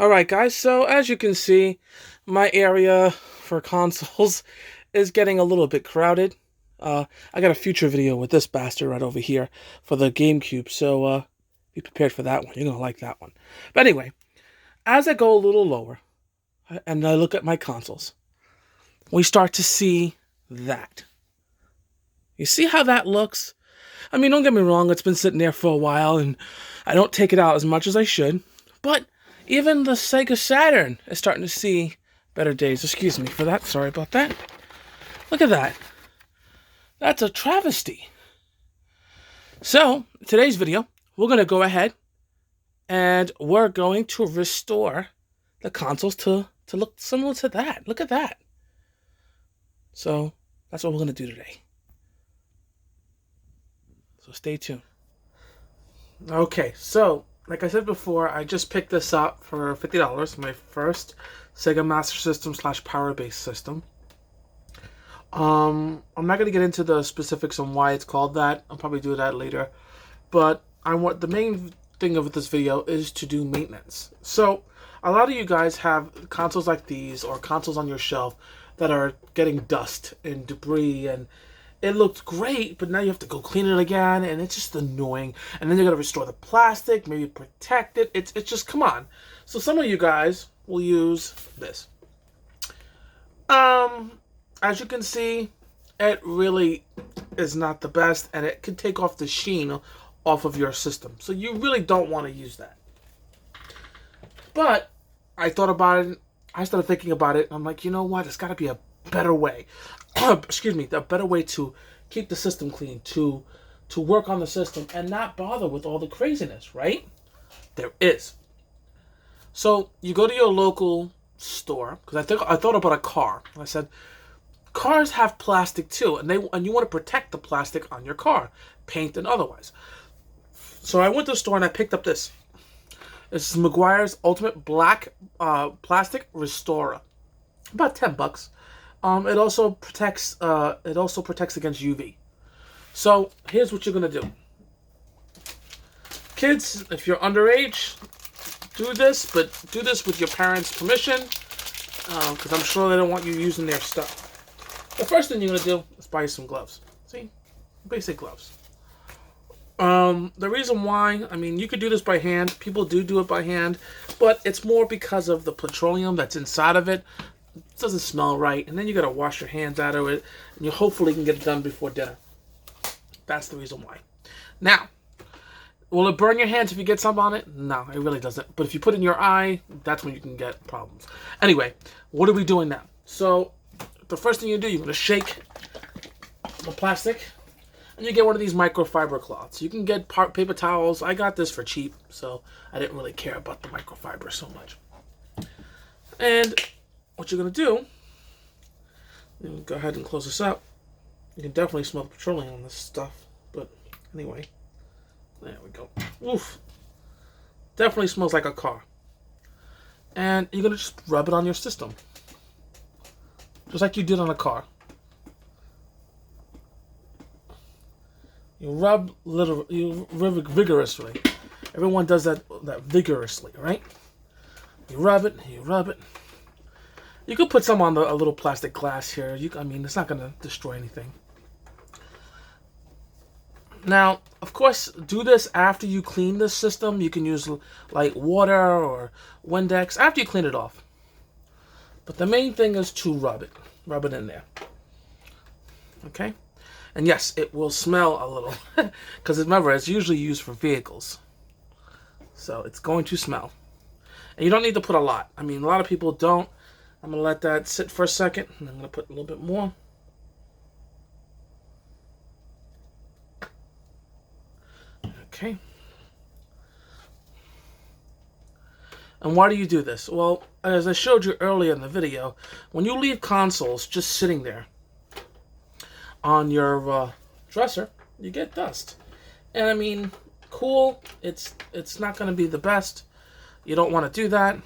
Alright guys, so as you can see, my area for consoles is getting a little bit crowded. I got a future video with this bastard right over here for the GameCube, so be prepared for that one. You're going to like that one. But anyway, as I go a little lower and I look at my consoles, we start to see that. You see how that looks? I mean, don't get me wrong, it's been sitting there for a while and I don't take it out as much as I should, but even the Sega Saturn is starting to see better days. Excuse me for that. Sorry about that. Look at that. That's a travesty. So, today's video, we're going to go ahead and we're going to restore the consoles to look similar to that. Look at that. So, that's what we're going to do today. So, stay tuned. Okay, so like I said before, I just picked this up for $50. My first Sega Master System / Power Base system. I'm not going to get into the specifics on why it's called that. I'll probably do that later. But the main thing of this video is to do maintenance. So a lot of you guys have consoles like these or consoles on your shelf that are getting dust and debris, and it looked great, but now you have to go clean it again, and it's just annoying. And then you got to restore the plastic, maybe protect it. It's just, come on. So some of you guys will use this. As you can see, it really is not the best, and it can take off the sheen off of your system. So you really don't want to use that. But I thought about it. I started thinking about it. And I'm like, you know what? There's got to be a better way. Excuse me, a better way to keep the system clean, to work on the system and not bother with all the craziness, right? There is. So you go to your local store, because I thought about a car. I said, cars have plastic too, and you want to protect the plastic on your car, paint and otherwise. So I went to the store and I picked up this. This is Meguiar's Ultimate Black Plastic Restorer, about $10. It also protects against UV. So here's what you're gonna do, kids. If you're underage, do this, but do this with your parents' permission, because I'm sure they don't want you using their stuff. The first thing you're gonna do is buy some gloves. See, basic gloves. The reason why, I mean, you could do this by hand. People do it by hand, but it's more because of the petroleum that's inside of it. It doesn't smell right, and then you got to wash your hands out of it, and you hopefully can get it done before dinner. That's the reason why. Now, will it burn your hands if you get some on it? No, it really doesn't. But if you put it in your eye, that's when you can get problems. Anyway, what are we doing now? So, the first thing you do, you're going to shake the plastic, and you get one of these microfiber cloths. You can get paper towels. I got this for cheap, so I didn't really care about the microfiber so much. And what you're going to do, you go ahead and close this up. You can definitely smell the petroleum on this stuff. But anyway, there we go. Oof. Definitely smells like a car. And you're going to just rub it on your system. Just like you did on a car. You rub vigorously. Everyone does that vigorously, right? You rub it, you rub it. You could put some on a little plastic glass here. I mean, it's not going to destroy anything. Now, of course, do this after you clean the system. You can use like water or Windex after you clean it off. But the main thing is to rub it. Rub it in there. Okay? And yes, it will smell a little. Because remember, it's usually used for vehicles. So it's going to smell. And you don't need to put a lot. I mean, a lot of people don't. I'm going to let that sit for a second, and I'm going to put a little bit more. Okay. And why do you do this? Well, as I showed you earlier in the video, when you leave consoles just sitting there on your dresser, you get dust. And I mean, cool, it's not going to be the best. You don't want to do that.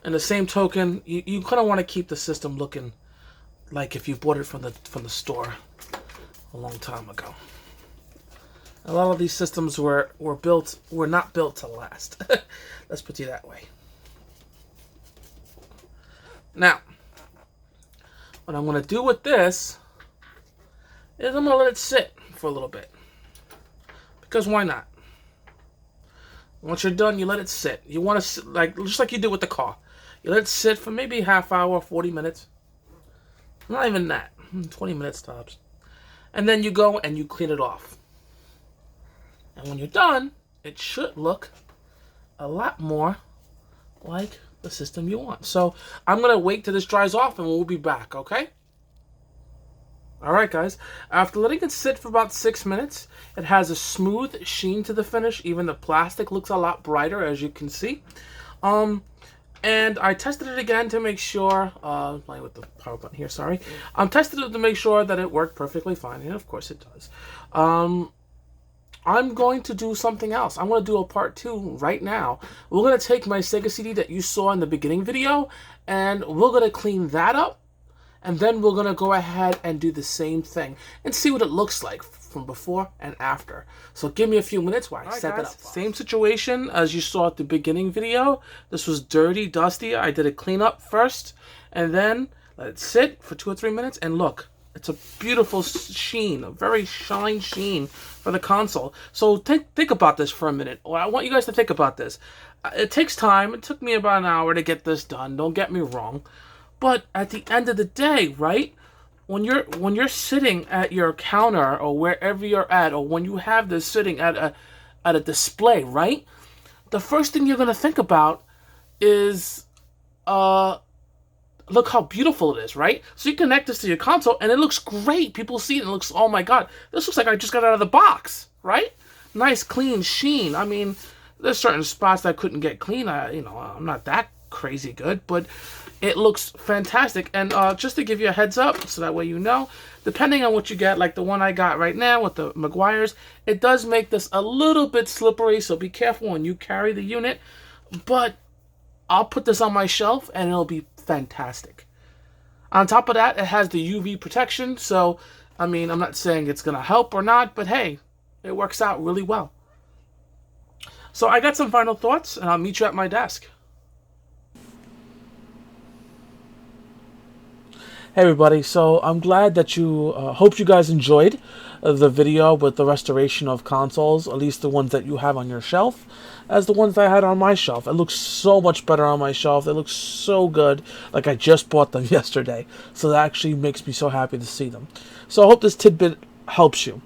In the same token, you kind of want to keep the system looking like if you bought it from the store a long time ago. A lot of these systems were not built to last. Let's put it that way. Now, what I'm going to do with this is I'm going to let it sit for a little bit. Because why not? Once you're done, you let it sit. You want to, just like you do with the car. You let it sit for maybe half hour, 40 minutes. Not even that. 20 minutes tops. And then you go and you clean it off. And when you're done, it should look a lot more like the system you want. So I'm going to wait till this dries off and we'll be back, okay? Alright guys, after letting it sit for about 6 minutes, it has a smooth sheen to the finish. Even the plastic looks a lot brighter, as you can see. And I tested it again to make sure, playing with the power button here, sorry. Tested it to make sure that it worked perfectly fine, and of course it does. I'm going to do something else. I'm going to do a part 2 right now. We're going to take my Sega CD that you saw in the beginning video, and we're going to clean that up. And then we're going to go ahead and do the same thing and see what it looks like from before and after. So give me a few minutes while I set that up. Same situation as you saw at the beginning video. This was dirty, dusty. I did a cleanup first and then let it sit for 2 or 3 minutes. And look, it's a beautiful sheen, a very shine sheen for the console. So think about this for a minute. I want you guys to think about this. It takes time. It took me about an hour to get this done. Don't get me wrong. But at the end of the day, right, when you're sitting at your counter or wherever you're at, or when you have this sitting at a display, right, the first thing you're going to think about is, look how beautiful it is, right? So you connect this to your console, and it looks great. People see it, and it looks, oh my god, this looks like I just got out of the box, right? Nice, clean sheen. I mean, there's certain spots that I couldn't get clean. I'm not that crazy good, but it looks fantastic. And just to give you a heads up, so that way you know, depending on what you get, like the one I got right now with the Maguires, it does make this a little bit slippery, so be careful when you carry the unit. But I'll put this on my shelf and it'll be fantastic. On top of that, it has the UV protection, so I mean, I'm not saying it's gonna help or not, but hey, it works out really well. So I got some final thoughts, and I'll meet you at my desk. Hey everybody, so I'm glad that you, hope you guys enjoyed the video with the restoration of consoles, at least the ones that you have on your shelf, as the ones that I had on my shelf. It looks so much better on my shelf. It looks so good, like I just bought them yesterday. So that actually makes me so happy to see them. So I hope this tidbit helps you.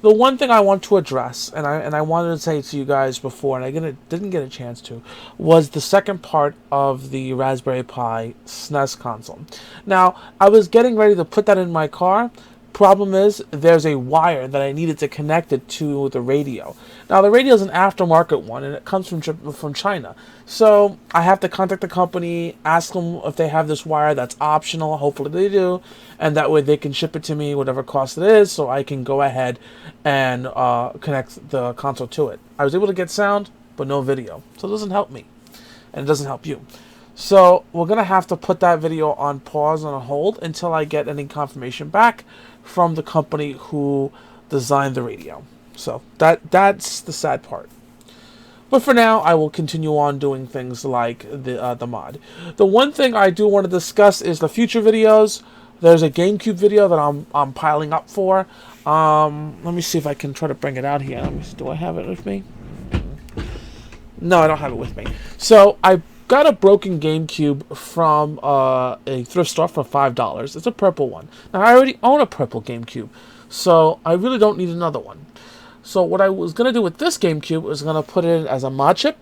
The one thing I want to address, and I wanted to say to you guys before, and I didn't get a chance to, was the second part of the Raspberry Pi SNES console. Now, I was getting ready to put that in my car. Problem is, there's a wire that I needed to connect it to the radio. Now, the radio is an aftermarket one, and it comes from China. So I have to contact the company, ask them if they have this wire that's optional. Hopefully they do, and that way they can ship it to me, whatever cost it is, so I can go ahead and connect the console to it. I was able to get sound, but no video, so it doesn't help me, and it doesn't help you. So we're going to have to put that video on pause and on hold until I get any confirmation back from the company who designed the radio. So that's the sad part. But for now, I will continue on doing things like the mod. The one thing I do want to discuss is the future videos. There's a GameCube video that I'm piling up for. Let me see if I can try to bring it out here. Let me see, do I have it with me? No, I don't have it with me. So I got a broken GameCube from a thrift store for $5. It's a purple one. Now, I already own a purple GameCube, so I really don't need another one. So what I was going to do with this GameCube was going to put it in as a mod chip.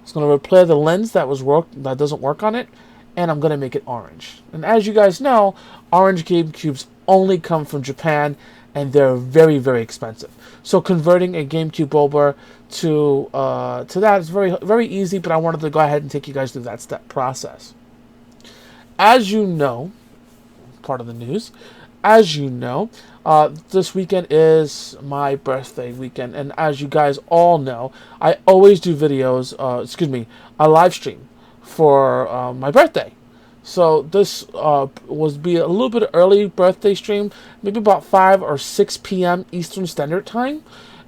It's going to repair the lens that doesn't work on it, and I'm going to make it orange. And as you guys know, orange GameCubes only come from Japan, and they're very, very expensive. So converting a GameCube over to that is very, very easy, but I wanted to go ahead and take you guys through that step process. As you know, part of the news, as you know, this weekend is my birthday weekend, and as you guys all know, I always do videos, a live stream for my birthday. So this was be a little bit early birthday stream, maybe about 5 or 6 p.m. Eastern Standard Time.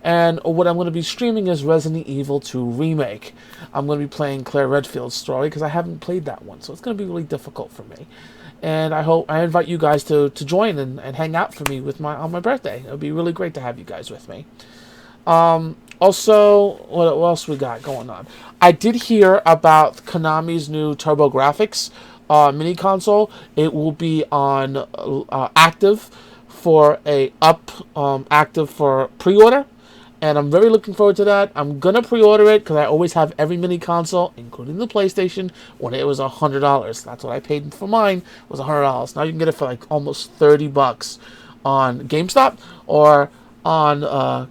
And what I'm going to be streaming is Resident Evil 2 Remake. I'm going to be playing Claire Redfield's story because I haven't played that one, so it's going to be really difficult for me. And I invite you guys to join and hang out for me with on my birthday. It would be really great to have you guys with me. Also, what else we got going on? I did hear about Konami's new TurboGrafx mini console. It will be on active for active for pre-order, and I'm very looking forward to that. I'm gonna pre-order it because I always have every mini console, including the PlayStation, when it was $100. That's what I paid for mine, was $100. Now you can get it for like almost $30 on GameStop or on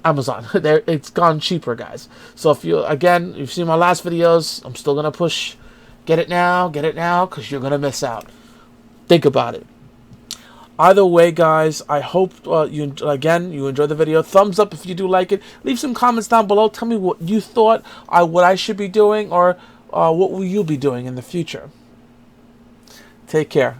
Amazon. It's gone cheaper, guys. So if you've seen my last videos, I'm still gonna push. Get it now, because you're gonna miss out. Think about it. Either way, guys, I hope you enjoy the video. Thumbs up if you do like it. Leave some comments down below. Tell me what you thought, what I should be doing, or what will you be doing in the future. Take care.